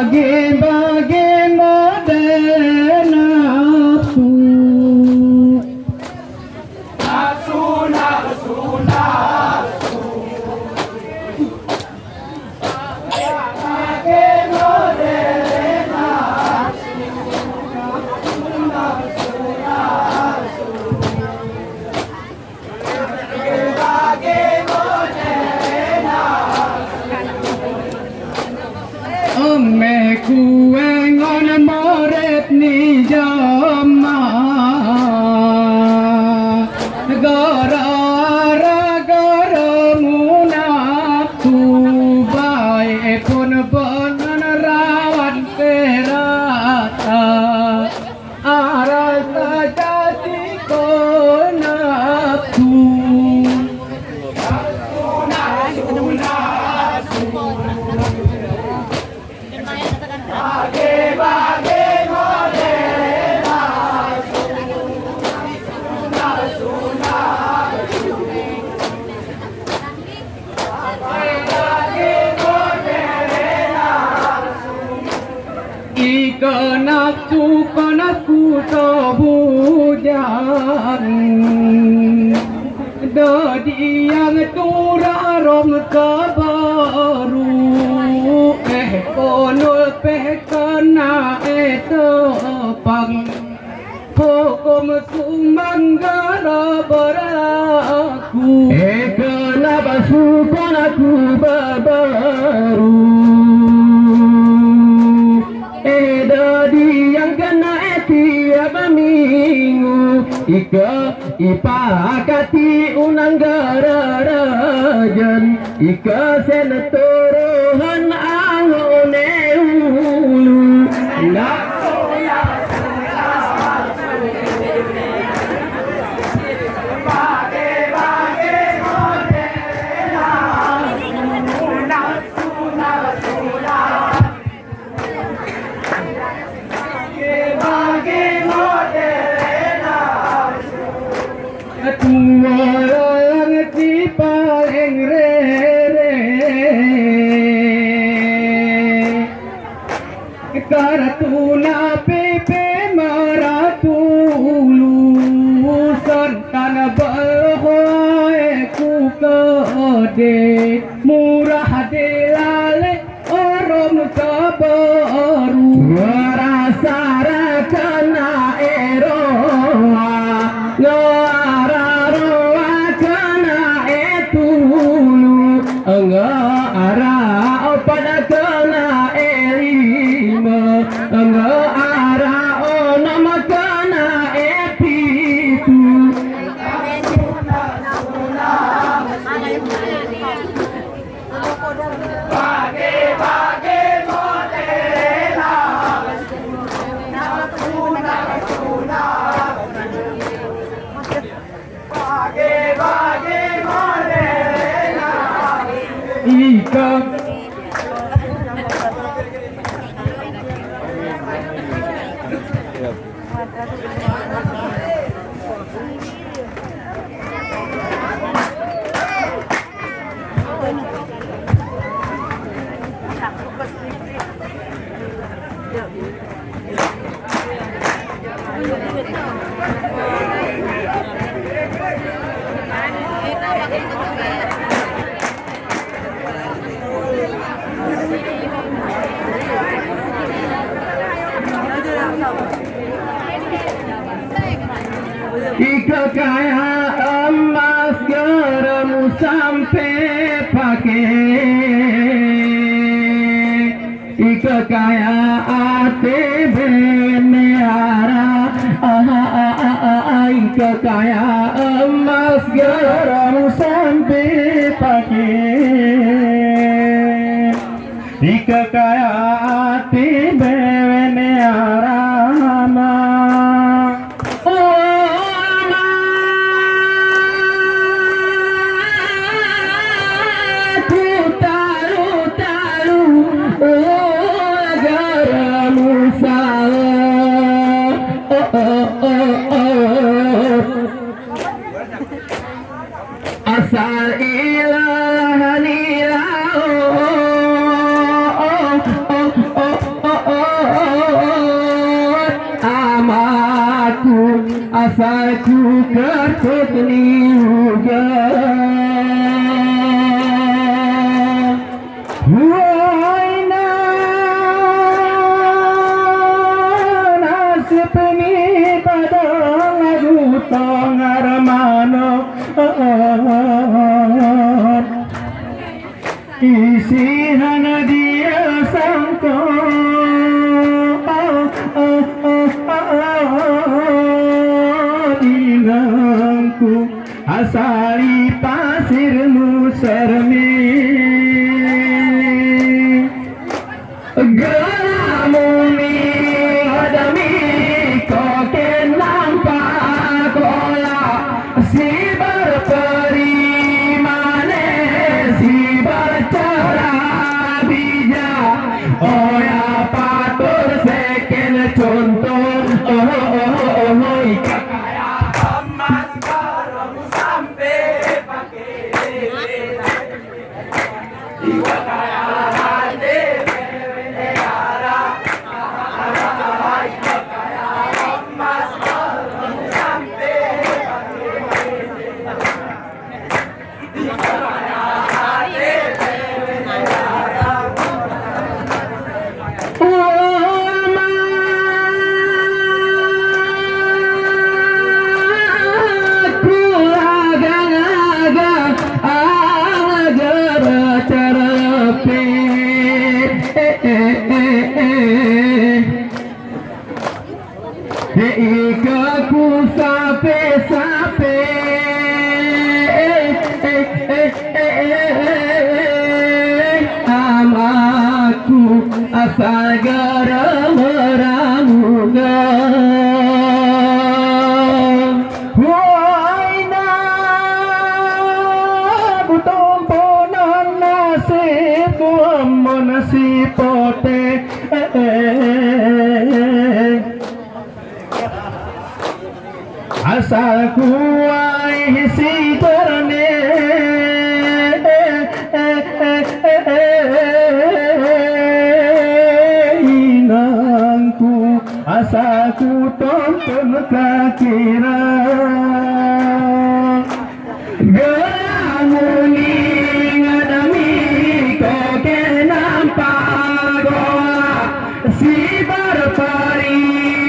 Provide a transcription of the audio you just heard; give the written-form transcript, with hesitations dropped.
bagi-bagi model nafsu. Meku engon moret ni jama gara munafsu bae pun rawat kerata arasa jati ko nafsu. Ika nafsu panasku sebujan dadi yang turarom kabaru konul pekana etepang hukum sumanggara beraku kenapa supanaku babaru dadi yang kena tiap minggu ika ipakati unang garajan ika senaturuhan angone ulu Tuwalang di paling rere karatuna pepe maratulu santana balhoe ku kode murah delale orom kabaru rasa rakana eroa ara pada kena elima ara nama kena epitu bagi modela bagi modela ika ika kaya emas geramu sampai pakai ika kaya ATB neara ika kaya emas geramu sampai pakai ika kaya ATB neara asal ilahan ilah asalku ketut niuga huaina nasib ni padang lagu tongar mano isihan dia sangko inangku asali pasirmu sermi gelamuni adami koken nampak kola si berperi mane si bercara bijak oh ya patur seken contoh Ikaku sape-sape amaku asal garam ramuga huaina butomponan nasib monasi pote asal kuai si terne inangku asal ku tonton kakira gelamuni ngadami koke nampak goa si berpari